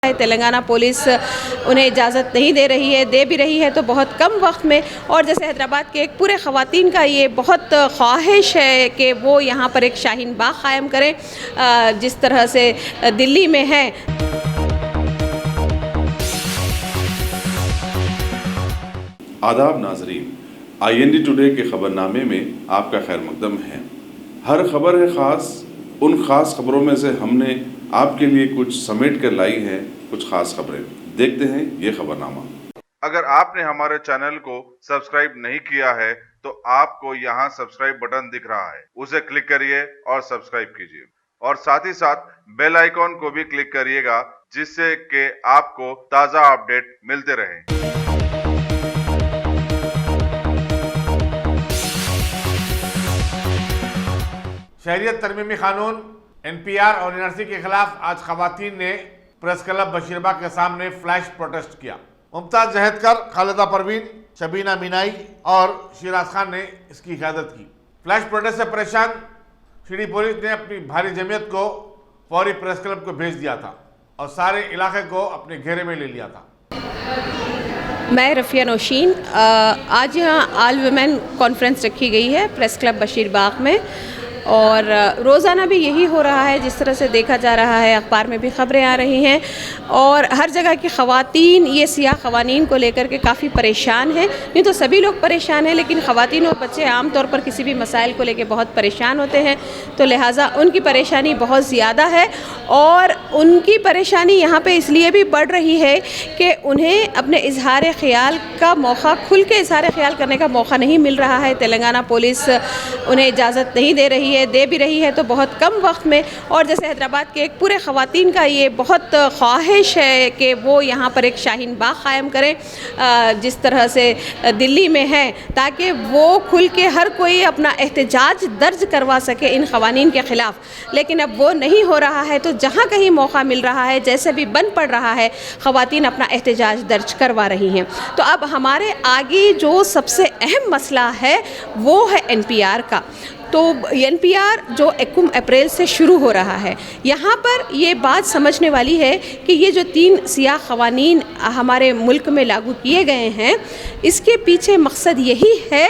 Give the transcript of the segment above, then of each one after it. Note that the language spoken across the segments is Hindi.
तेलंगाना पुलिस उन्हें इजाज़त नहीं दे रही है, दे भी रही है तो बहुत कम वक्त में। और जैसे हैदराबाद के एक पूरे ख़वातीन का ये बहुत ख्वाहिश है कि वो यहाँ पर एक शाहीन बाग क़ायम करें जिस तरह से दिल्ली में है। आदाब नाजरीन, IND टुडे के ख़बरनामे में आपका खैर मकदम है। हर खबर है ख़ास, उन ख़ास खबरों में से हमने आपके लिए कुछ समेट कर लाई है कुछ खास खबरें। देखते हैं ये खबरनामा। अगर आपने हमारे चैनल को सब्सक्राइब नहीं किया है तो आपको यहाँ सब्सक्राइब बटन दिख रहा है, उसे क्लिक करिए और सब्सक्राइब कीजिए और साथ ही साथ बेल आइकॉन को भी क्लिक करिएगा जिससे कि आपको ताज़ा अपडेट मिलते रहें। शहरियत तरमीमी कानून NPR और NRC के खिलाफ आज खवातीन ने प्रेस क्लब बशीरबाग के सामने फ्लैश प्रोटेस्ट किया। मुमताज जहेदकर, खालिदा परवीन, शबीना मीनाई और शिराज खान ने इसकी क़यादत की। फ्लैश प्रोटेस्ट से परेशान सिटी पुलिस ने अपनी भारी जमीयत को फौरी प्रेस क्लब को भेज दिया था और सारे इलाके को अपने घेरे में ले लिया था। मैं रफ़िया नौशीन, आज यहाँ ऑल वुमेन कॉन्फ्रेंस रखी गई है प्रेस क्लब बशीरबाग में और रोज़ाना भी यही हो रहा है। जिस तरह से देखा जा रहा है, अखबार में भी ख़बरें आ रही हैं और हर जगह की ख़वातीन ये सियाह क़वानीन को लेकर के काफ़ी परेशान हैं। नहीं तो सभी लोग परेशान हैं, लेकिन ख़वातीन और बच्चे आम तौर पर किसी भी मसाइल को लेकर बहुत परेशान होते हैं, तो लिहाजा उनकी परेशानी बहुत ज़्यादा है। और उनकी परेशानी यहाँ पर इसलिए भी बढ़ रही है कि उन्हें अपने इजहार ख़याल का मौका, खुल के इजहार ख़याल करने का मौका नहीं मिल रहा है। तेलंगाना पुलिस उन्हें इजाज़त नहीं दे रही है, दे भी रही है तो बहुत कम वक्त में। और जैसे हैदराबाद के एक पूरे ख़वातीन का ये बहुत ख्वाहिश है कि वो यहाँ पर एक शाहीन बाग क़ायम करें जिस तरह से दिल्ली में है, ताकि वो खुल के हर कोई अपना एहतजाज दर्ज करवा सके इन क़वानीन के ख़िलाफ़। लेकिन अब वो नहीं हो रहा है, तो जहाँ कहीं मौका मिल रहा है, जैसे भी बन पड़ रहा है, ख़वातीन अपना एहतजाज दर्ज करवा रही हैं। तो अब हमारे आगे जो सबसे अहम मसला है वो है NPR का। तो NPR जो 1 अप्रैल से शुरू हो रहा है, यहाँ पर ये बात समझने वाली है कि ये जो 3 सियाह क़वानीन हमारे मुल्क में लागू किए गए हैं, इसके पीछे मकसद यही है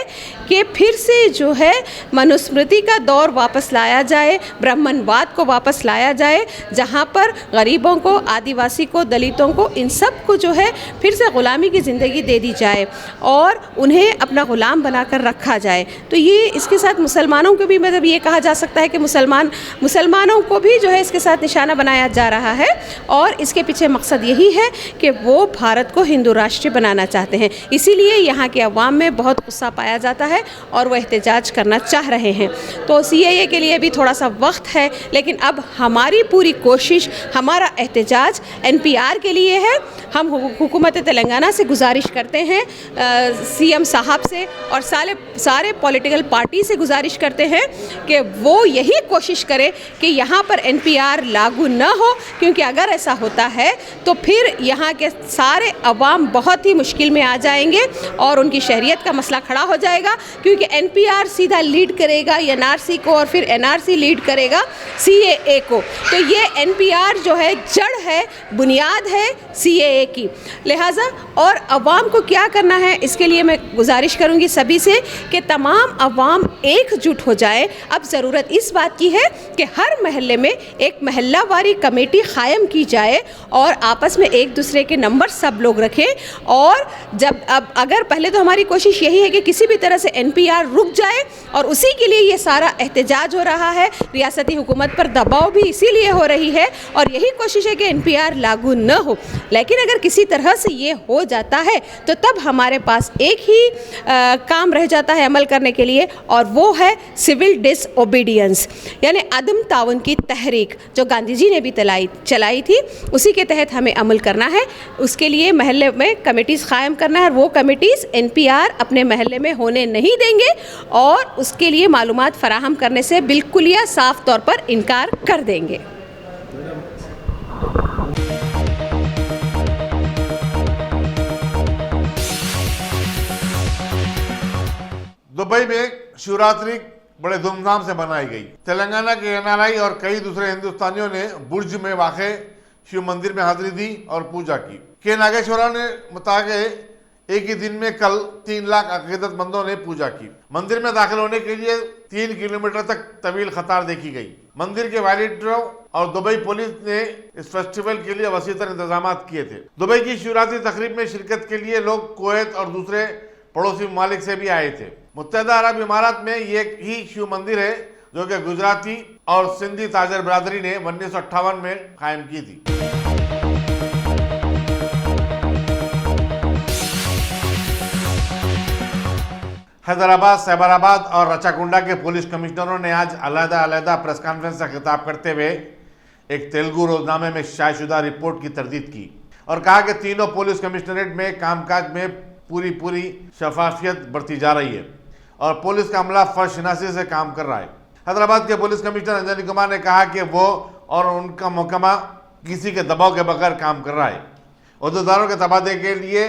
कि फिर से जो है मनुस्मृति का दौर वापस लाया जाए, ब्राह्मणवाद को वापस लाया जाए, जहाँ पर गरीबों को, आदिवासी को, दलितों को, इन सब को जो है फिर से ग़ुलामी की ज़िंदगी दे दी जाए और उन्हें अपना ग़ुलाम बनाकर रखा जाए। तो ये इसके साथ मुसलमानों को भी, मतलब ये कहा जा सकता है कि मुसलमानों को भी जो है इसके साथ निशाना बनाया जा रहा है और इसके पीछे मकसद यही है कि वो भारत को हिंदू राष्ट्र बनाना चाहते हैं। इसीलिए यहाँ के अवाम में बहुत गुस्सा पाया जाता है और वो एहतजाज करना चाह रहे हैं। तो CAA के लिए भी थोड़ा सा वक्त है, लेकिन अब हमारी पूरी कोशिश, हमारा एहतजाज NPR के लिए है। हम हुकूमत तेलंगाना से गुजारिश करते हैं, CM साहब से और सारे पॉलिटिकल पार्टी से गुजारिश करते हैं कि वो यही कोशिश करे कि यहाँ पर NPR लागू न हो, क्योंकि अगर ऐसा होता है तो फिर यहाँ के सारे अवाम बहुत ही मुश्किल में आ जाएंगे और उनकी शहरियत का मसला खड़ा हो जाएगा, क्योंकि NPR सीधा लीड करेगा NRC को और फिर NRC लीड करेगा CAA को। तो ये NPR जो है जड़ है, बुनियाद है CAA की। लिहाजा और अवाम को क्या करना है, इसके लिए मैं गुजारिश करूँगी सभी से कि तमाम अवाम एकजुट हो जाए। अब ज़रूरत इस बात की है कि हर महल्ले में एक महल्लावारी कमेटी क़ायम की जाए और आपस में एक दूसरे के नंबर सब लोग रखें। और जब अब अगर पहले तो हमारी कोशिश यही है कि किसी भी तरह से NPR रुक जाए और उसी के लिए ये सारा एहतजाज हो रहा है, रियासती हुकूमत पर दबाव भी इसीलिए हो रही है और यही कोशिश है कि NPR लागू न हो। लेकिन अगर किसी तरह से ये हो जाता है तो तब हमारे पास एक ही काम रह जाता है अमल करने के लिए, और वो है सिविल डिसओबीडियंस, यानी अदम ताउन की तहरीक जो गांधी जी ने भी चलाई थी, उसी के तहत हमें अमल करना है। उसके लिए महल्ले में कमेटीज़ क़ायम करना है और वो कमेटीज़ NPR अपने महल्ले में होने नहीं देंगे और उसके लिए मालूमात फराहम करने से बिल्कुल या साफ तौर पर इनकार कर देंगे। दुबई में शिवरात्रि बड़े धूमधाम से मनाई गई। तेलंगाना के NRI और कई दूसरे हिंदुस्तानियों ने बुर्ज में वाक़े शिव मंदिर में हाजिरी दी और पूजा की। के नागेश्वरराव ने बताया एक ही दिन में कल 3 लाख अकीदतमंदों ने पूजा की। मंदिर में दाखिल होने के लिए 3 किलोमीटर तक तवील कतार देखी गई। मंदिर के वॉलंटियरों और दुबई पुलिस ने इस फेस्टिवल के लिए वसीतर इंतजाम किए थे। दुबई की शिवरात्रि तकरीब में शिरकत के लिए लोग कुवैत और दूसरे पड़ोसी ममालिक से भी आए थे। मुत्तहदा अरब इमारात में ये ही शिव मंदिर है जो कि गुजराती और सिंधी ताजर बिरादरी ने 1958 में कायम की थी। हैदराबाद, सैबराबाद और रचाकुंडा के पुलिस कमिश्नरों ने आज अलग-अलग प्रेस कॉन्फ्रेंस से खिताब करते हुए एक तेलुगु रोजनामे में शायशुदा रिपोर्ट की तरदीद की और कहा कि तीनों पुलिस कमिश्नरेट में कामकाज में पूरी शफाफियत बरती जा रही है और पुलिस का अमला फर्शनासी से काम कर रहा है। हैदराबाद के पुलिस कमिश्नर अंजनी कुमार ने कहा कि वो और उनका महकमा किसी के दबाव के बगैर काम कर रहा है। अहदेदारों के तबादले के लिए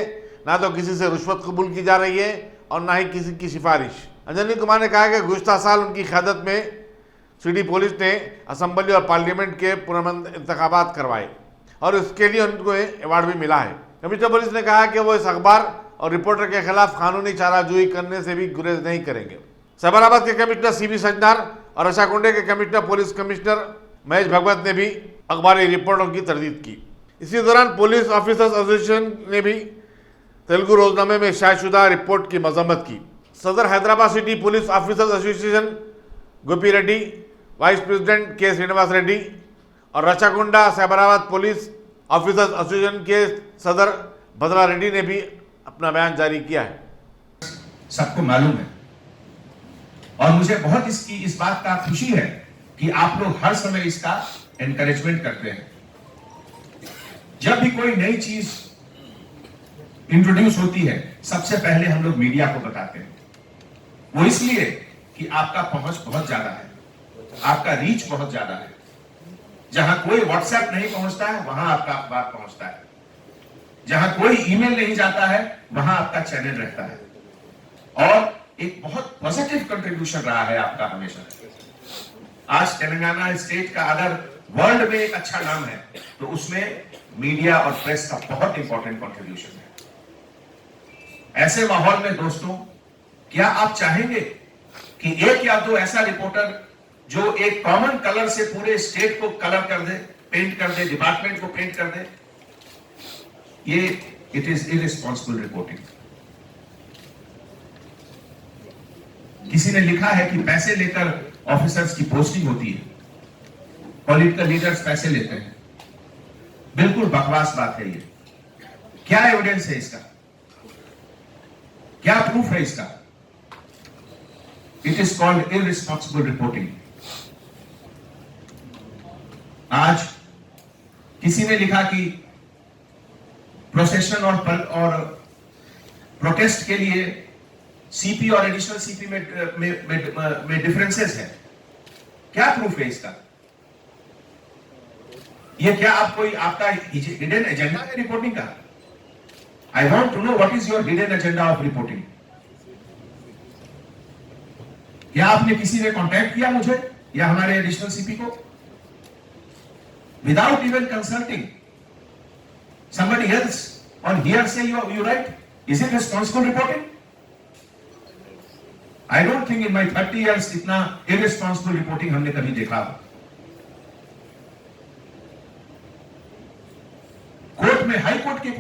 ना तो किसी से रिश्वत कबूल की जा रही है और ना ही किसी की सिफारिश। अंजनी कुमार ने कहा कि गुज़श्ता साल उनकी क़यादत में सिटी पुलिस ने असम्बली और पार्लियामेंट के पुरअमन इंतखाबात करवाए और इसके लिए उनको अवार्ड भी मिला है। कमिश्नर पुलिस ने कहा कि वो इस अखबार और रिपोर्टर के खिलाफ कानूनी चाराजोई करने से भी गुरेज नहीं करेंगे। सैबराबाद के कमिश्नर सीबी सज्जनार और रशाकुंडे के कमिश्नर पुलिस कमिश्नर महेश भगवत ने भी अखबारी रिपोर्टों की तरदीद की। इसी दौरान पुलिस ऑफिसर्स एसोसिएशन ने भी तेलुगु रोजनामे में शायशुदा रिपोर्ट की मजम्मत की। सदर Hyderabad city police officers association Gopi Reddy, vice president K Srinivas Reddy और Rachakonda Cyberabad police officers association के सदर भद्रा रेड्डी ने भी अपना बयान जारी किया है। सबको मालूम है और मुझे बहुत इस बात का खुशी है कि आप लोग हर समय इसका एनकरेजमेंट करते हैं। जब भी कोई नई चीज इंट्रोड्यूस होती है सबसे पहले हम लोग मीडिया को बताते हैं। वो इसलिए कि आपका पहुंच बहुत ज्यादा है, आपका रीच बहुत ज्यादा है। जहां कोई व्हाट्सएप नहीं पहुंचता है वहां आपका अखबार पहुंचता है, जहां कोई ईमेल नहीं जाता है वहां आपका चैनल रहता है और एक बहुत पॉजिटिव कंट्रीब्यूशन रहा है आपका हमेशा। आज तेलंगाना स्टेट का अगर वर्ल्ड में एक अच्छा नाम है तो उसमें मीडिया और प्रेस का बहुत इंपॉर्टेंट कंट्रीब्यूशन है। ऐसे माहौल में दोस्तों, क्या आप चाहेंगे कि एक या दो ऐसा रिपोर्टर जो एक कॉमन कलर से पूरे स्टेट को कलर कर दे, पेंट कर दे, डिपार्टमेंट को पेंट कर दे? ये इट इज इररिस्पांसिबल रिपोर्टिंग। किसी ने लिखा है कि पैसे लेकर ऑफिसर्स की पोस्टिंग होती है, पॉलिटिकल लीडर्स पैसे लेते हैं। बिल्कुल बकवास बात है ये। क्या एविडेंस है इसका? क्या प्रूफ है इसका? It is called irresponsible reporting. आज किसी ने लिखा कि प्रोसेशन और प्रोटेस्ट के लिए सीपी और एडिशनल सीपी में डिफरेंसेस है। क्या प्रूफ है इसका? ये क्या आपका हिडन एजेंडा है रिपोर्टिंग का? I want to know what is your hidden agenda of reporting. क्या आपने किसी ने कांटेक्ट किया मुझे या हमारे एडिशनल सीपी को without even consulting somebody else on hearsay you write? Is it responsible reporting? I don't think in my 30 years इतना irresponsible reporting हमने कभी देखा। कोर्ट में, हाई कोर्ट के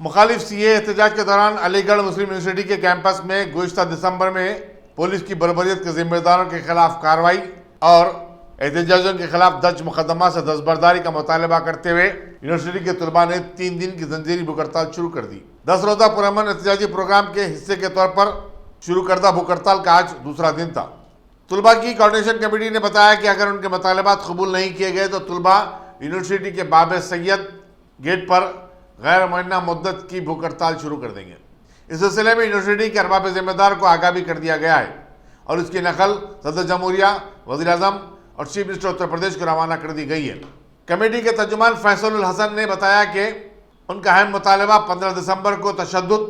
मुखालिफ सीए एहतजाज के दौरान अलीगढ़ मुस्लिम यूनिवर्सिटी के कैंपस में गुज़श्ता दिसंबर में पुलिस की बर्बरियत के जिम्मेदारों के खिलाफ कार्रवाई और एहतजाजियों के खिलाफ दर्ज मुकदमा से दस्तबरदारी का मुतालबा करते हुए यूनिवर्सिटी के तलबा ने 3 दिन की जंजीरी भूख हड़ताल शुरू कर दी। 10 रोज़ा पुरअमन एहतजाजी प्रोग्राम के हिस्से के तौर पर शुरू करदा भूख हड़ताल का आज दूसरा दिन था। तलबा की कोऑर्डिनेशन कमेटी ने बताया कि अगर उनके मुतालबात कबूल नहीं किए गए तो तलबा यूनिवर्सिटी के बाब सैयद गेट पर गैर मुअय्यना मुद्दत की भूख हड़ताल शुरू कर देंगे। इस सिलसिले में यूनिवर्सिटी के अरबाब जिम्मेदार को आगाह भी कर दिया गया है और इसकी नकल सदर जमहूरिया, वज़ीर आज़म और चीफ मिनिस्टर उत्तर प्रदेश को रवाना कर दी गई है। कमेटी के तर्जुमान फैसल हसन ने बताया कि उनका अहम मुतालबा 15 दिसंबर को तशद्दुद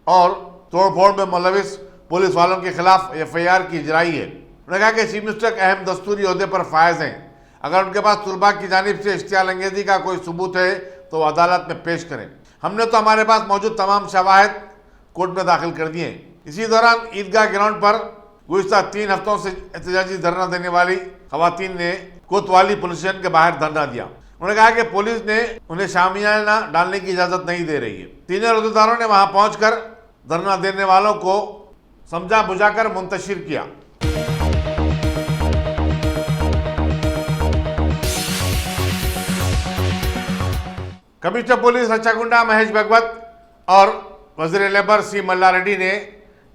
और तोड़फोड़ में मुलविस पुलिस वालों के खिलाफ FIR की इजराई है। उन्होंने कहा कि चीफ मिनिस्टर एक अहम दस्तूरी ओहदे पर फायज हैं। अगर उनके पास तुलबा की जानिब से इश्तियाल अंगेजी का कोई सबूत है तो वो अदालत में पेश करें। हमने तो हमारे पास मौजूद तमाम शवाहिद कोर्ट में दाखिल कर दिए हैं। इसी दौरान ईदगाह ग्राउंड पर गुज़िश्ता 3 हफ्तों से एहतजाजी धरना देने वाली खवातीन ने कोतवाली पुलिस स्टेशन के बाहर धरना दिया। उन्होंने कहा कि पुलिस ने उन्हें शामियाना डालने की इजाजत नहीं दे रही है। सीनियर अहदेदारों ने वहां पहुंचकर धरना देने वालों को समझा बुझाकर मुंतशिर किया। कमिश्नर पुलिस रच्चाकुंडा महेश भगवत और वजीर लेबर सी मल्ला रेड्डी ने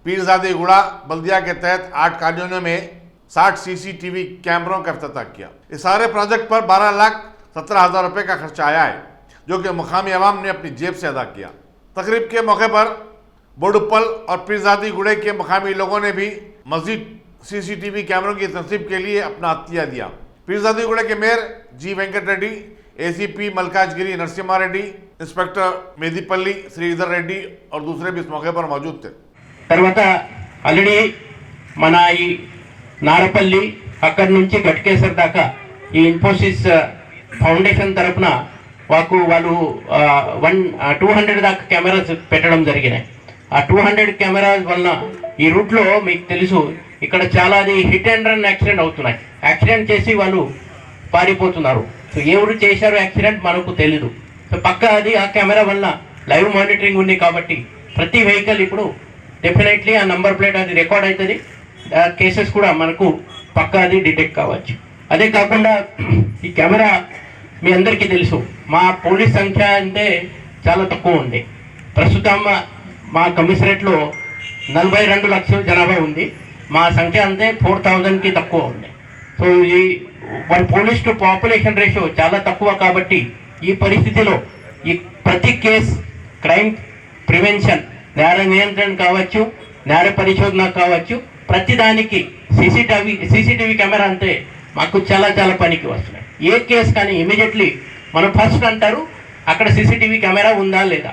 पीरजादी गुड़ा बल्दिया के तहत 8 कॉलोनियों में 60 CCTV कैमरों का इफ्तिताह किया। इस सारे प्रोजेक्ट पर 12,17,000 रुपए का खर्चा आया है, जो कि मुकामी अवाम ने अपनी जेब से अदा किया। तकरीब के मौके पर बोडुप्पल और पीरजादी गुड़े के मुकामी लोगों ने भी मजीद CCTV कैमरों की तनसीब के लिए अपना अतिया दिया। पीरजादी गुड़े के mayor G Venkat Reddy, ACP Malkajgiri Narasimha Reddy, inspector Medipally Sridhar Reddy और दूसरे भी इस मौके पर मौजूद थे। తర్వాత ఆల్రెడీ మన ఈ నారపల్లి అక్కడి నుంచి గట్కేసర్ దాకా ఈ ఇన్ఫోసిస్ ఫౌండేషన్ తరపున వాళ్ళు 200 దాకా కెమెరాస్ పెట్టడం జరిగినాయి. ఆ 200 కెమెరాస్ వల్ల ఈ రూట్లో మీకు తెలుసు ఇక్కడ చాలా హిట్ అండ్ రన్ యాక్సిడెంట్ అవుతున్నాయి. యాక్సిడెంట్ చేసి వాళ్ళు పారిపోతున్నారు. సో ఎవరు చేశారు యాక్సిడెంట్ మనకు తెలీదు. సో పక్క ఆ కెమెరా వల్ల లైవ్ మానిటరింగ్ ఉంది కాబట్టి ప్రతి వెహికల్ ఇప్పుడు డెఫినెట్లీ ఆ నంబర్ ప్లేట్ అది రికార్డ్ అవుతుంది. కేసెస్ కూడా మనకు పక్కా డిటెక్ట్ కావచ్చు. అదే కాకుండా ఈ కెమెరా మీ అందరికీ తెలుసు మా పోలీస్ సంఖ్య అంటే చాలా తక్కువ ఉంది. ప్రస్తుతం మా కమిషనరేట్లో 42 లక్షల జనాభా ఉంది. మా సంఖ్య అంతే 4,000కి తక్కువ ఉంది. సో ఈ 1 పోలీస్ టు పాపులేషన్ రేషియో చాలా తక్కువ కాబట్టి ఈ పరిస్థితిలో ఈ ప్రతి కేసు క్రైమ్ ప్రివెన్షన్ నేర నియంత్రణ కావచ్చు, నేర పరిశోధన కావచ్చు, ప్రతిదానికి సీసీటీవీ కెమెరా అంటే మాకు చాలా పనికి వస్తున్నాయి. ఏ కేసు కానీ ఇమీడియట్లీ మనం ఫస్ట్ అంటారు అక్కడ CCTV కెమెరా ఉందా లేదా.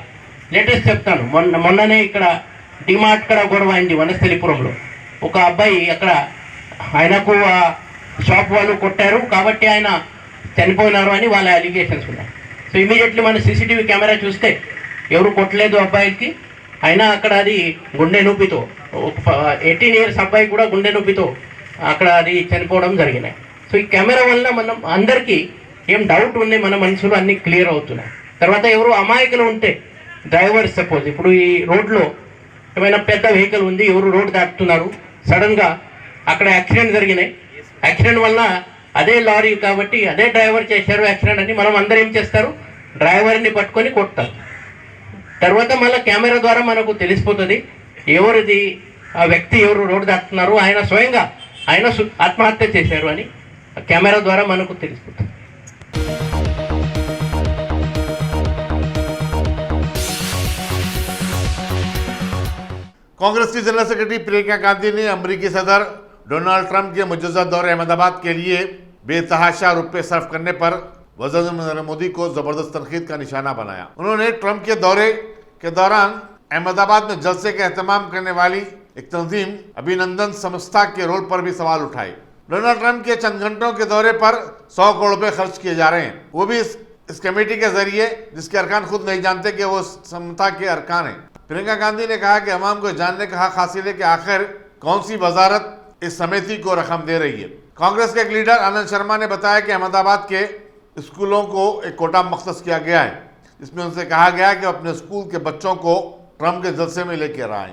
లేటెస్ట్ చెప్తాను, మొన్ననే ఇక్కడ డిమార్ట్ కూడా గొడవ అయింది వనస్థలిపురంలో. ఒక అబ్బాయి అక్కడ ఆయనకు షాప్ వాళ్ళు కొట్టారు కాబట్టి ఆయన చనిపోయినారు అని వాళ్ళ అలిగేషన్స్ ఉన్నాయి. సో ఇమీడియట్లీ మన CCTV కెమెరా చూస్తే ఎవరు కొట్టలేదు అబ్బాయికి, అయినా అక్కడ అది గుండె నొప్పితో 18 ఇయర్స్ అబ్బాయి కూడా గుండె నొప్పితో అక్కడ అది చనిపోవడం జరిగినాయి. సో ఈ కెమెరా వల్ల మనం అందరికీ ఏం డౌట్ ఉంది మన మనసులో అన్నీ క్లియర్ అవుతున్నాయి. తర్వాత ఎవరు అమాయకులు ఉంటే డ్రైవర్ సపోజ్ ఇప్పుడు ఈ రోడ్లో ఏమైనా పెద్ద వెహికల్ ఉంది, ఎవరు రోడ్ దాటుతున్నారు, సడన్గా అక్కడ యాక్సిడెంట్ జరిగినాయి. యాక్సిడెంట్ వల్ల అదే లారీ కాబట్టి అదే డ్రైవర్ చేశారు యాక్సిడెంట్ అని మనం అందరూ ఏం చేస్తారు, డ్రైవర్ని పట్టుకొని కొడతారు. తర్వాత మళ్ళీ కెమెరా ద్వారా మనకు తెలిసిపోతుంది ఎవరిది ఆ వ్యక్తి ఎవరు రోడ్డు దాటుతున్నారు, ఆయన స్వయంగా ఆయన ఆత్మహత్య చేశారు అని కెమెరా ద్వారా మనకు తెలిసిపోతుంది. कांग्रेस की जनरल सेक्रेटरी प्रियंका गांधी ने अमेरिकी सदर डोनाल्ड ट्रंप के मुजज़्ज़ा दौरे अहमदाबाद के लिए बेतहाशा रुपये सर्फ करने पर वज़ीर नरेंद्र मोदी को जबरदस्त तनकीद का निशाना बनाया। उन्होंने ट्रंप के दौरे के दौरान अहमदाबाद में जलसे का एहतमाम करने वाली एक तंजीम अभिनंदन संस्था के रोल पर भी सवाल उठाए। डोनाल्ड ट्रंप के चंद घंटों के दौरे पर 100 करोड़ रुपए खर्च किए जा रहे हैं, वो भी इस कमेटी के जरिए जिसके अरकान खुद नहीं जानते कि वो संस्था के अरकान हैं। प्रियंका गांधी ने कहा कि अवाम को जानने का हक हासिल है कि आखिर कौन सी वजारत इस समिति को रकम दे रही है। कांग्रेस के एक लीडर आनंद शर्मा ने बताया कि अहमदाबाद के स्कूलों को एक कोटा मख्सस किया गया है, जिसमें उनसे कहा गया कि अपने स्कूल के बच्चों को ट्रंप के जलसे में लेकर आए।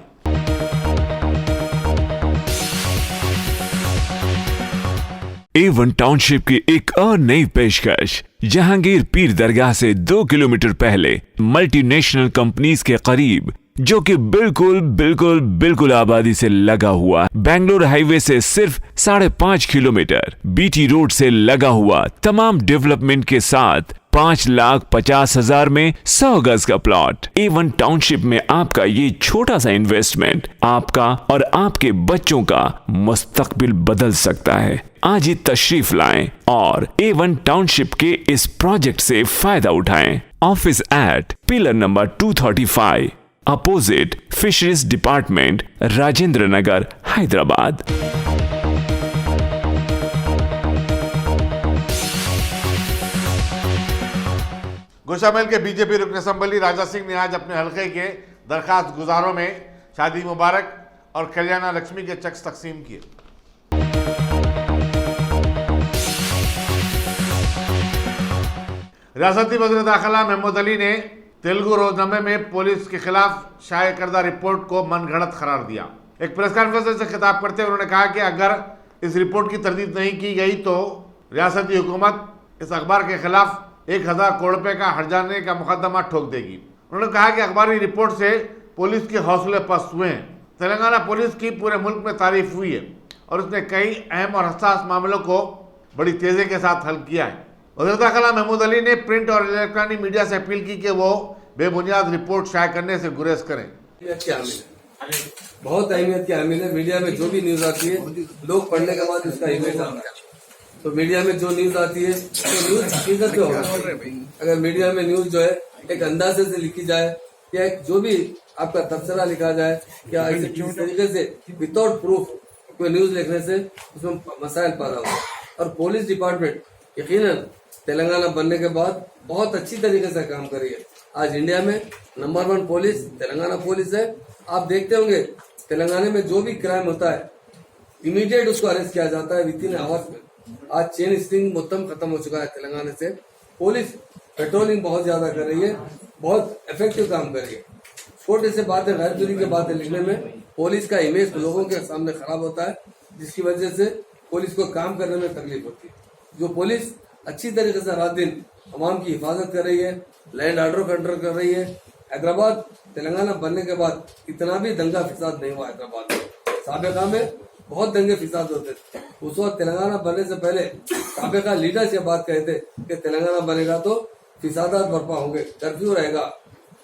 A1 टाउनशिप की एक और नई पेशकश। जहांगीर पीर दरगाह से 2 किलोमीटर पहले मल्टीनेशनल कंपनीज के करीब, जो कि बिल्कुल आबादी से लगा हुआ, बेंगलोर हाईवे से सिर्फ 5.5 किलोमीटर, बीटी रोड से लगा हुआ, तमाम डेवलपमेंट के साथ 5,50,000 में 100 गज का प्लॉट। A1 टाउनशिप में आपका ये छोटा सा इन्वेस्टमेंट आपका और आपके बच्चों का मुस्तकबिल बदल सकता है। आज ही तशरीफ लाएं और A1 टाउनशिप के इस प्रोजेक्ट से फायदा उठाएं। Office at pillar number 235, opposite fisheries department, Rajendra Nagar, Hyderabad. Goshamahal के बीजेपी रुकन असम्बली राजा सिंह ने आज अपने हलके के दरखास्त गुजारों में शादी मुबारक और कल्याणा लक्ष्मी के चेक्स तकसीम किए। रियासती वज़ीर दाखिला महमूद अली ने तेलुगु रोजनामे में पुलिस के खिलाफ शाये करदा रिपोर्ट को मनगढ़ंत करार दिया। एक प्रेस कॉन्फ्रेंस से खिताब करते हुए उन्होंने कहा कि अगर इस रिपोर्ट की तरदीद नहीं की गई तो रियासती हुकूमत इस अखबार के खिलाफ 1000 करोड़ रुपए का हर्जाने का मुकदमा ठोक देगी। उन्होंने कहा कि अखबारी रिपोर्ट से पुलिस के हौसले पस्त हुए हैं। तेलंगाना पुलिस की पूरे मुल्क में तारीफ हुई है और उसने कई अहम और हसास मामलों को बड़ी तेजी के साथ हल किया है। वज़ीर दाखिला महमूद अली ने प्रिंट और इलेक्ट्रॉनिक मीडिया से अपील की कि वो बेबुनियाद रिपोर्ट शाये करने से गुरेज करें। बहुत अहमियत की हामिल है। मीडिया में जो भी न्यूज आती है लोग पढ़ने के बाद उसका इमेज आता है। तो मीडिया में जो न्यूज आती है तो न्यूज हकीकत पे होगा। अगर मीडिया में न्यूज जो है एक अंदाजे से लिखी जाए या जो भी आपका तबसरा लिखा जाए या ऐसे किसी तरीके से विदाउट प्रूफ कोई न्यूज लिखने से उसमें मसाइल पैदा होगा। और पुलिस डिपार्टमेंट यकीनन तेलंगाना बनने के बाद बहुत अच्छी तरीके से काम कर रही है। आज इंडिया में नंबर 1 पुलिस तेलंगाना पुलिस है। आप देखते होंगे तेलंगाना में जो भी क्राइम होता है इमीडिएट उसको अरेस्ट किया जाता है विद इन आवर्स में। आज चेन स्टिंग उत्तम खत्म हो चुका है तेलंगाना से। पुलिस पेट्रोलिंग बहुत ज्यादा कर रही है, बहुत इफेक्टिव काम कर रही है। छोटे से बातें गैर जरूरी की बातें लिखने में पुलिस का इमेज लोगों के सामने खराब होता है, जिसकी वजह से पुलिस को काम करने में तकलीफ होती है। जो पुलिस अच्छी तरीके से रात दिन अवाम की हिफाजत कर रही है, लैंड ऑर्डर कंट्रोल कर रही है। हैदराबाद तेलंगाना बनने के बाद इतना भी दंगा फिसाद नहीं हुआ हैदराबाद में। साबिका में बहुत दंगे फिसाद होते थे। उस वक्त तेलंगाना बनने से पहले साबिका लीडर्स ये बात कहते कि तेलंगाना बनेगा तो फिसादात बर्पा होंगे, कर्फ्यू रहेगा,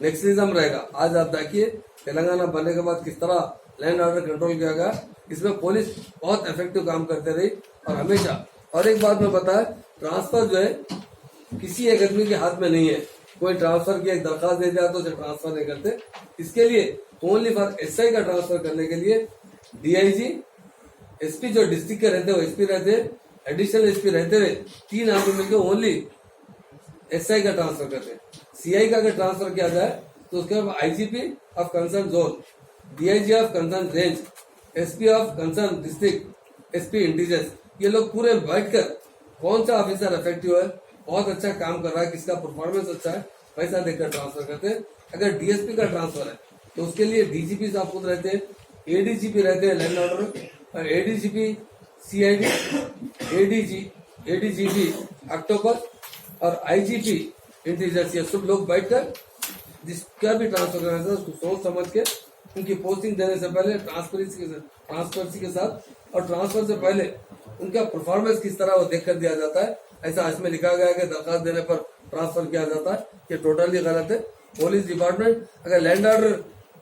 नेक्सलिज्म रहेगा। आज आप देखिए तेलंगाना बनने के बाद किस तरह लैंड ऑर्डर कंट्रोल किया गया। इसमें पुलिस बहुत इफेक्टिव काम करते रही और हमेशा। और एक बात मैं बताया, ट्रांसफर जो है किसी एक आदमी के हाथ में नहीं है। कोई ट्रांसफर की एक दरखास्त दे दिया तो उसे ट्रांसफर नहीं करते। इसके लिए ओनली फॉर एसआई का ट्रांसफर करने के लिए डीआईजी, एसपी जो डिस्ट्रिक्ट के रहते हुए एसपी रहते, एडिशनल एसपी रहते हुए 3 आदमी मिलकर ओनली एसआई का ट्रांसफर करते हैं। सीआई का अगर ट्रांसफर किया जाए तो उसके बाद IGP of concern zone, DIG of concern range, SP of concern district, SP intelligence, ये लोग पूरे बैठकर कौन सा ऑफिसर इफेक्टिव है, बहुत अच्छा काम कर रहा है, किसका परफॉर्मेंस अच्छा है, पैसा देकर ट्रांसफर करते हैं। अगर डीएसपी का ट्रांसफर है तो उसके लिए डीजीपी साहब खुद रहते हैं, एडीजीपी रहते हैं लैंड ऑर्डर, और एडीजीपी, सीआईडी, एडीजीपी ऑक्टोपस और आईजीपी इंटेलिजेंस, ये सब लोग बैठकर जिसका भी ट्रांसफर करना था उसको सोच समझ के उनकी पोस्टिंग देने से पहले ट्रांसपेरेंसी के साथ और ट्रांसफर से पहले उनका परफॉर्मेंस किस तरह वो देख कर दिया जाता है। ऐसा इसमें लिखा गया है कि दरखास्त देने पर ट्रांसफर किया जाता है, ये टोटली गलत है। पुलिस डिपार्टमेंट अगर लैंड ऑर्डर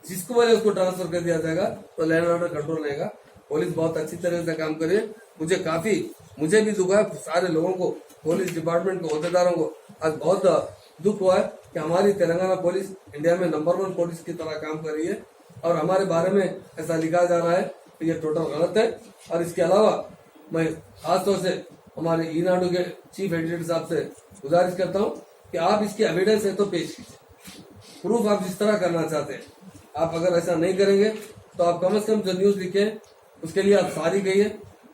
जिसको बोले उसको ट्रांसफर कर दिया जाएगा तो लैंड ऑर्डर कंट्रोल रहेगा। पुलिस बहुत अच्छी तरह से काम करे। मुझे भी दुख है, सारे लोगों को, पुलिस डिपार्टमेंट को, अहदेदारों को आज बहुत दुख हुआ है कि हमारी तेलंगाना पुलिस इंडिया में नंबर 1 पुलिस की तरह काम कर रही है और हमारे बारे में ऐसा लिखा जा रहा है तो ये टोटल गलत है। और इसके अलावा मैं खासतौर से हमारे ईनाडू के चीफ एडिटर साहब से गुजारिश करता हूँ कि आप इसकी एविडेंस है तो पेश कीजिए, प्रूफ आप जिस तरह करना चाहते हैं। आप अगर ऐसा नहीं करेंगे तो आप कम से कम जो न्यूज लिखे उसके लिए आप सारी कहिए,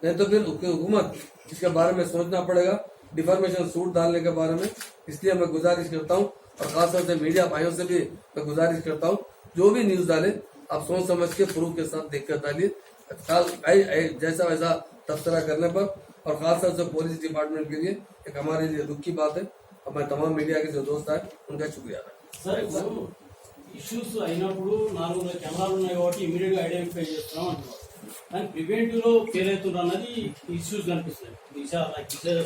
नहीं तो फिर हुकूमत इसके बारे में सोचना पड़ेगा, डिफॉर्मेशन सूट डालने के बारे में। इसलिए मैं गुजारिश करता हूँ और खासतौर से मीडिया भाइयों से भी मैं गुजारिश करता हूँ, जो भी न्यूज डाले आप सोच समझ के प्रूफ के साथ देख कर डालिए। जैसा वैसा तबसरा करने पर और खासतौर से पुलिस डिपार्टमेंट के लिए एक हमारे लिए दुख की बात है। और मैं तमाम मीडिया के जो दोस्त है उनका शुक्रिया अदा। ఇష్యూస్ అయినప్పుడు 4 కెమెరాలు ఉన్నాయి కాబట్టి ఇమీడియట్ గా ఐడెంటిఫై చేస్తున్నాం అంటున్నారు. కానీ ప్రివెంటివ్ లో ఫెయిల్ అవుతున్నారు అన్నది ఇష్యూస్ కనిపిస్తాయి. దిశ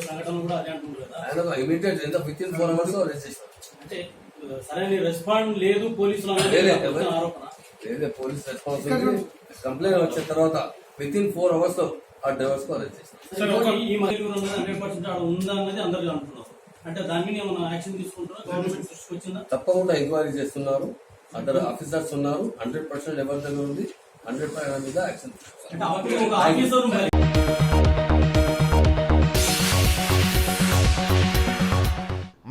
సంఘటన కూడా అదే అంటున్నారు కదా. ఆయన ఇమీడియట్ ఎంత విత్ ఇన్ 4 అవర్స్ లో అరెస్ట్ చేస్తారు. అంటే సరైన రెస్పాండ్ లేదు పోలీసులు అన్నది ఆరోపణ. లేదు, పోలీస్ రెస్పాన్సిబిలిటీ కంప్లైంట్ వచ్చిన తర్వాత విత్ ఇన్ 4 అవర్స్ లో ఆ డ్రైవర్స్ కు అరెస్ట్ చేస్తారు. ఈ మహిళలు 100% ఆడ ఉందా అన్నది అందరూ అంటున్నారు. అంటే దాని మీద ఏమైనా యాక్షన్ తీసుకుంటారా? గవర్నమెంట్ దృష్టికి వచ్చిందా? తప్పకుండా ఎంక్వైరీ చేస్తున్నారు. అదర్ ఆఫీసర్స్ ఉన్నారు. 100% ఎవరి దగ్గర ఉంది 100% మీద యాక్షన్. అంటే ఒక ఆఫీసర్ మరి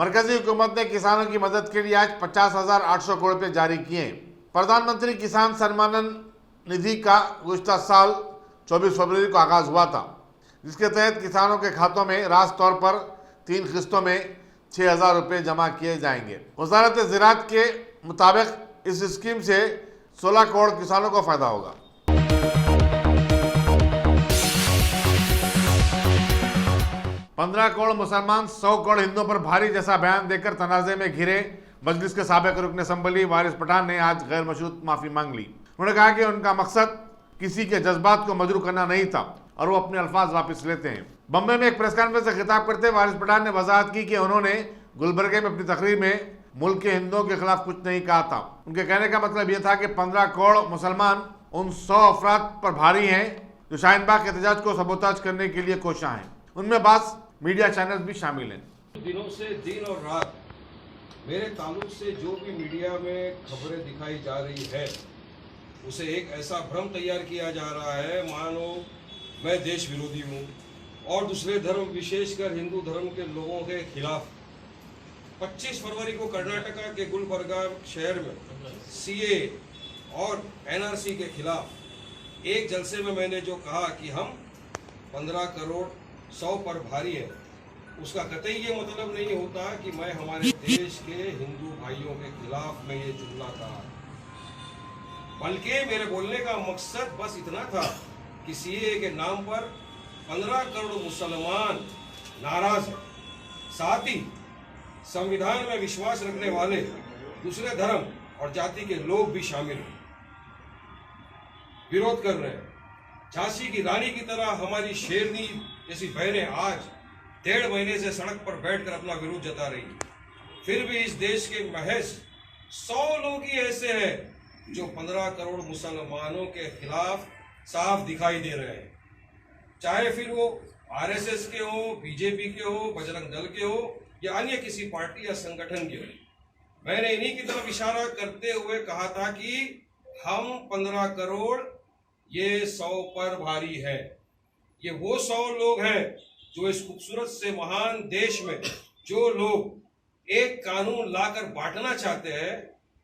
मरकजी हुकूमत ने किसानों की मदद के लिए आज 50,800 करोड़ रुपए जारी किए हैं। प्रधानमंत्री किसान सम्मान निधि का गुज़श्ता साल 24 फरवरी को आगाज हुआ था, जिसके तहत किसानों के खातों में रास्त तौर पर 3 किस्तों में 6,000 रुपये जमा किए जाएंगे। वजारत ज़राअत के मुताबिक इस स्कीम से 16 करोड़ किसानों को फायदा होगा। 15 करोड़ मुसलमान 100 करोड़ हिंदुओं पर भारी जैसा बयान देकर तनाज़े में घिरे मजलिस के साबिक रुकन असम्बली वारिस पठान ने आज गैर मशरूत माफी मांग ली। उन्होंने कहा कि उनका मकसद किसी के जज्बात को मजरू करना नहीं था और वो अपने अल्फाज वापस लेते हैं। बम्बई में एक प्रेस कॉन्फ्रेंस से खिताब करते हुए वारिस पठान ने वजाहत की कि उन्होंने गुलबर्गे में अपनी तकरीर में मुल्क के हिंदुओं के खिलाफ कुछ नहीं कहा था। उनके कहने का मतलब यह था कि 15 करोड़ मुसलमान उन 100 अफराद पर भारी हैं जो शाहीन बाग के एहतजाज को सबोताज करने के लिए कोशा हैं। उनमें बात मीडिया चैनल्स भी शामिल हैं। दिनों से दिन और रात मेरे ताल्लुक से जो भी मीडिया में खबरें दिखाई जा रही है उसे एक ऐसा भ्रम तैयार किया जा रहा है मानो मैं देश विरोधी हूँ और दूसरे धर्म विशेषकर हिंदू धर्म के लोगों के खिलाफ। 25 फरवरी को कर्नाटका के गुलबर्गा शहर में सीए और एनआरसी के खिलाफ एक जलसे में मैंने जो कहा कि हम 15 करोड़ 100 पर भारी है, उसका कतई ये मतलब नहीं होता कि मैं हमारे देश के हिंदू भाइयों के खिलाफ मैं ये जुमला कहा, बल्कि मेरे बोलने का मकसद बस इतना था कि सीए के नाम पर 15 करोड़ मुसलमान नाराज हैं, साथ ही संविधान में विश्वास रखने वाले दूसरे धर्म और जाति के लोग भी शामिल हैं, विरोध कर रहे हैं। झांसी की रानी की तरह हमारी शेरनी जैसी बहनें आज 1.5 महीने से सड़क पर बैठकर अपना विरोध जता रही है। फिर भी इस देश के महज 100 लोग ही ऐसे हैं जो 15 करोड़ मुसलमानों के खिलाफ साफ दिखाई दे रहे हैं, चाहे फिर वो आरएसएस के हो, बीजेपी के हो, बजरंग दल के हो या अन्य किसी पार्टी या संगठन के हो। मैंने इन्हीं की तरफ इशारा करते हुए कहा था कि हम 15 करोड़ ये 100 पर भारी है। ये वो 100 लोग हैं जो इस खूबसूरत से महान देश में जो लोग एक कानून लाकर बांटना चाहते हैं,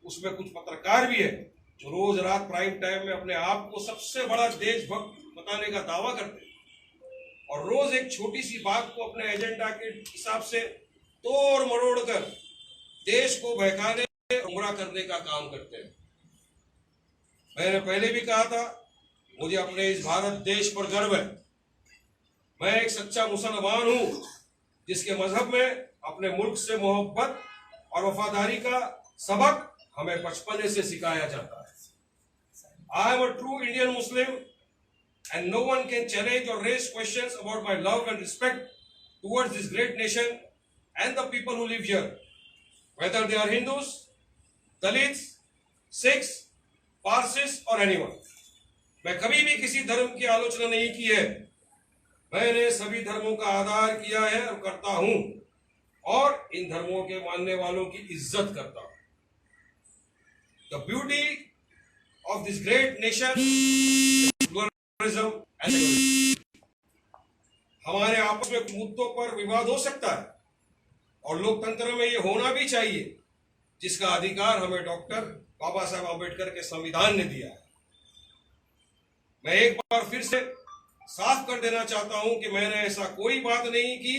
उसमें कुछ पत्रकार भी है जो रोज रात प्राइम टाइम में अपने आप को सबसे बड़ा देशभक्त बताने का दावा करते हैं और रोज एक छोटी सी बात को अपने एजेंडा के हिसाब से तोड़ मरोड़ कर देश को बहकाने गुमराह करने का काम करते हैं। मैंने पहले भी कहा था, मुझे अपने इस भारत देश पर गर्व है। मैं एक सच्चा मुसलमान हूं जिसके मजहब में अपने मुल्क से मोहब्बत और वफादारी का सबक हमें बचपने से सिखाया जाता है। I am a true Indian Muslim and no one can challenge or raise questions about my love and respect towards this great nation and the people who live here, whether they are Hindus, Dalits, Sikhs, Parsis or anyone. मैं कभी भी किसी धर्म की आलोचना नहीं की है। मैंने सभी धर्मों का आदर किया है और करता हूं और इन धर्मों के मानने वालों की इज्जत करता हूं। The beauty of this great nation is pluralism and secularism. हमारे आपस में मुद्दों पर विवाद हो सकता है और लोकतंत्र में ये होना भी चाहिए, जिसका अधिकार हमें डॉक्टर बाबा साहब आम्बेडकर के संविधान ने दिया है। मैं एक बार फिर से साफ कर देना चाहता हूं कि मैंने ऐसा कोई बात नहीं की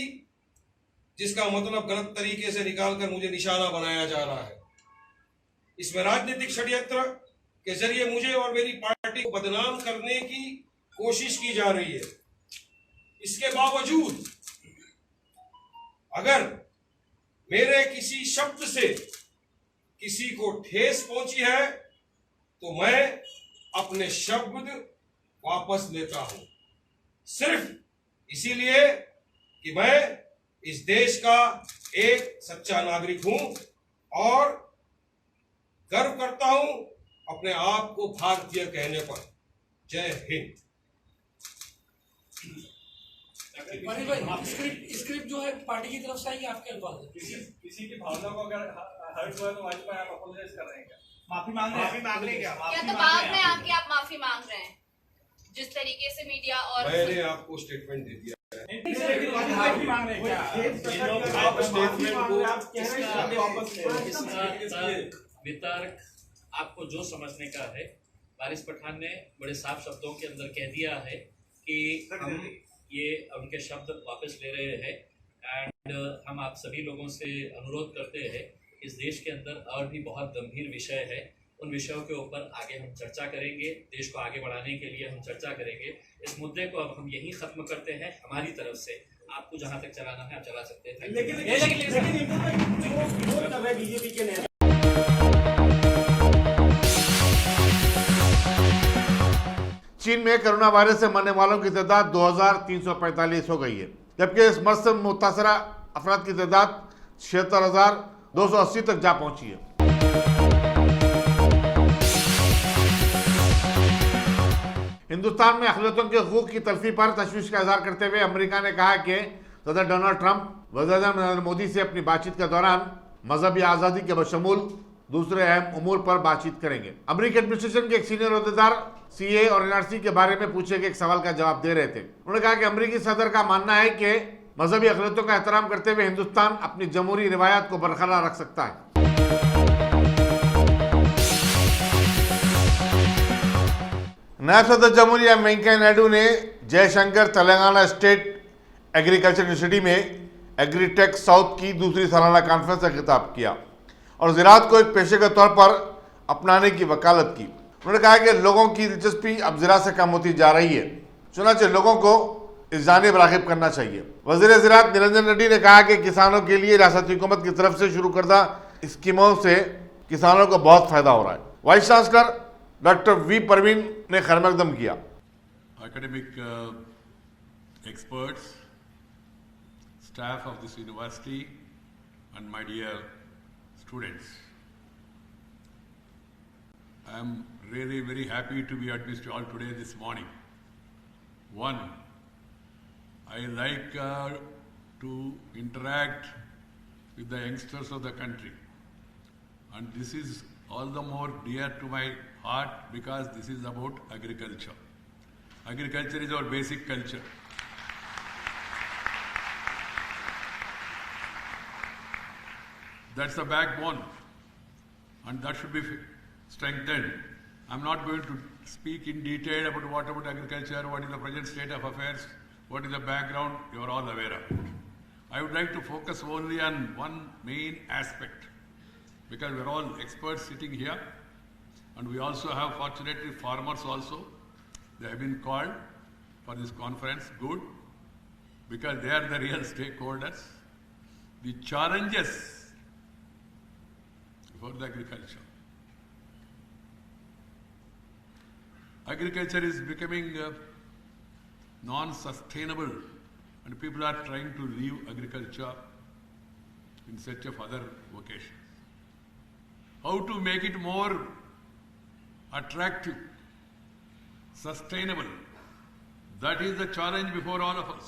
जिसका मतलब गलत तरीके से निकालकर मुझे निशाना बनाया जा रहा है। इसमें राजनीतिक षड्यंत्र के जरिए मुझे और मेरी पार्टी को बदनाम करने की कोशिश की जा रही है। इसके बावजूद अगर मेरे किसी शब्द से किसी को ठेस पहुंची है तो मैं अपने शब्द वापस लेता हूं, सिर्फ इसीलिए कि मैं इस देश का एक सच्चा नागरिक हूं और गर्व करता हूं अपने आप को भारतीय कहने पर। जय हिंद। स्क्रिप्ट जो है पार्टी की तरफ से आई, आपके अल्फाज किसी की भावना को अगर हर्ट हुआ तो वाजपेयी आप अपोलोजाइज कर रहे हैं क्या? माफी मांग रहे हैं या तो बाद में आके आप माफी मांग रहे हैं जिस तरीके से मीडिया और मैंने आपको स्टेटमेंट दे दिया माफी मांग रहे हैं क्या आप स्टेटमेंट को वितर्क आपको जो समझने का है, वारिस पठान ने बड़े साफ शब्दों के अंदर कह दिया है कि हम ये उनके शब्द वापस ले रहे हैं एंड हम आप सभी लोगों से अनुरोध करते हैं, इस देश के अंदर और भी बहुत गंभीर विषय है, उन विषयों के ऊपर आगे हम चर्चा करेंगे, देश को आगे बढ़ाने के लिए हम चर्चा करेंगे। इस मुद्दे को अब हम यहीं ख़त्म करते हैं हमारी तरफ से, आपको जहां तक चलाना है आप चला सकते हैं। बीजेपी के नेता चीन में कोरोना वायरस से मरने वालों की तादाद 2345 हो गई है, जबकि इस मर्ज से मुतासरा अफराद की तादाद 76,280 तक जा पहुंची है। हिंदुस्तान में अक़लियतों के हकूक़ की तलफ़ी पर तशवीश का इज़हार करते हुए अमेरिका ने कहा कि सदर डोनाल्ड ट्रंप वज़ीर-ए-आज़म नरेंद्र मोदी से अपनी बातचीत के दौरान मजहबी आज़ादी के बशमूल दूसरे अहम उमूर पर बातचीत करेंगे। अमेरिकी एडमिनिस्ट्रेशन के एक सीनियर अहदेदार सीए और एनआरसी के बारे में पूछे गए एक सवाल का जवाब दे रहे थे। उन्होंने कहा कि अमेरिकी सदर का मानना है कि मजहबी अक़लियतों का एहतराम करते हुए हिंदुस्तान अपनी जमहूरी रिवायत को बरकरार रख सकता है। नायब सदर जमहूरिया वेंकैया नायडू ने Jaishankar Telangana state agriculture university में एग्रीटेक साउथ की दूसरी सालाना कॉन्फ्रेंस का खिताब किया और ज़राअत को एक पेशे के तौर पर अपनाने की वकालत की। उन्होंने कहा कि लोगों की दिलचस्पी अब ज़राअत से कम होती जा रही है, चुनांचे लोगों को इस जानिब राग़िब करना चाहिए। वज़ीर ज़राअत निरंजन रेड्डी ने कहा कि किसानों के लिए रियासती हुकूमत की तरफ से शुरू करदा स्कीमों से किसानों को बहुत फ़ायदा हो रहा है। Vice chancellor doctor V Parveen ने खैरमकदम किया। Academic experts, staff of this university and my dear students, I am really very happy to be amidst you all today this morning. One, I like to interact with the youngsters of the country, and this is all the more dear to my heart because this is about agriculture. Agriculture is our basic culture. That's the backbone, and that should be strengthened. I'm not going to speak in detail about what about agriculture, what is the present state of affairs, what is the background, you are all aware of it. I would like to focus only on one main aspect, because we're all experts sitting here, and we also have fortunately farmers also. They have been called for this conference, good, because they are the real stakeholders. The challenges for the agriculture. Agriculture is becoming non-sustainable, and people are trying to leave agriculture in search of other vocations. How to make it more attractive, sustainable, that is the challenge before all of us.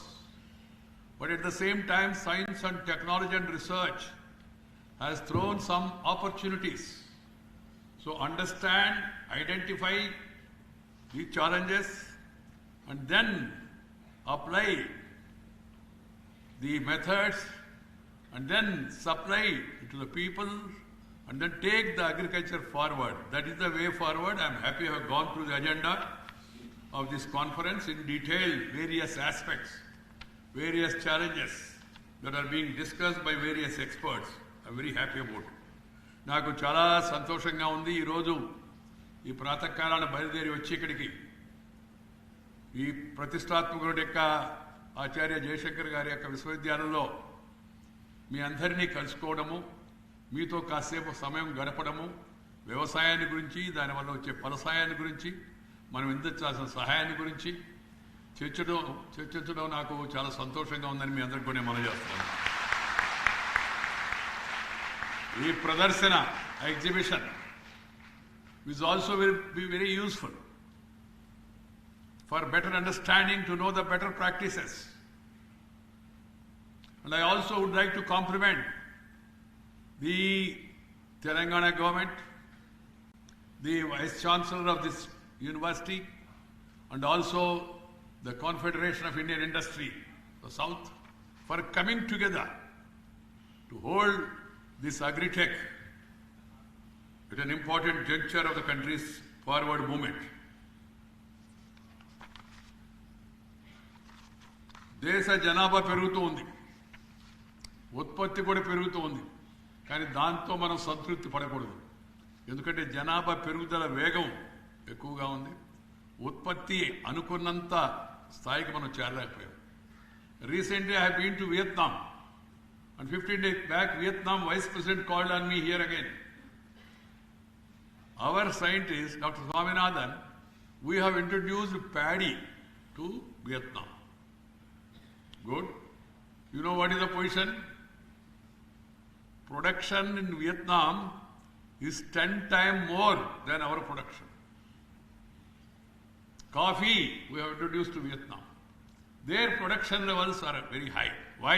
But at the same time, science and technology and research has thrown some opportunities. So understand, identify the challenges, and then apply the methods, and then supply it to the people, and then take the agriculture forward. That is the way forward. I am happy I have gone through the agenda of this conference in detail, various aspects, various challenges that are being discussed by various experts. I am very happy about it. నాకు చాలా సంతోషంగా ఉంది ఈరోజు ఈ ప్రాతకాలాన బయలుదేరి వచ్చి ఇక్కడికి ఈ ప్రతిష్టాత్మకుడి యొక్క ఆచార్య జయశంకర్ గారి యొక్క విశ్వవిద్యాలయంలో మీ అందరినీ కలుసుకోవడము, మీతో కాసేపు సమయం గడపడము, వ్యవసాయాన్ని గురించి, దానివల్ల వచ్చే ఫలసాయాన్ని గురించి, మనం అందించాల్సిన సహాయాన్ని గురించి చర్చించడం నాకు చాలా సంతోషంగా ఉందని మీ అందరికీ నేను మనవి చేస్తున్నాను. ఈ ప్రదర్శన exhibition is also will be very useful for better understanding, to know the better practices. And I also would like to compliment the Telangana government the Vice Chancellor of this university, and also the Confederation of Indian Industry, the South, for coming together to hold this Agritech at an important juncture of the country's forward movement. దేశ జనాభా పెరుగుతూ ఉంది, ఉత్పత్తి కూడా పెరుగుతూ ఉంది. కానీ దాంతో మనం సంతృప్తి పడకూడదు. ఎందుకంటే జనాభా పెరుగుదల వేగం ఎక్కువగా ఉంది, ఉత్పత్తి అనుకున్నంత స్థాయికి మనం చేరలేకపోయాం. Recently I have been to Vietnam, and 15 days back Vietnam Vice President called on me here again. Our scientist Dr. Swaminathan, we have introduced paddy to Vietnam. Good. You know what is the position? Production in Vietnam is 10 times more than our production. Coffee we have introduced to Vietnam. Their production levels are very high. Why?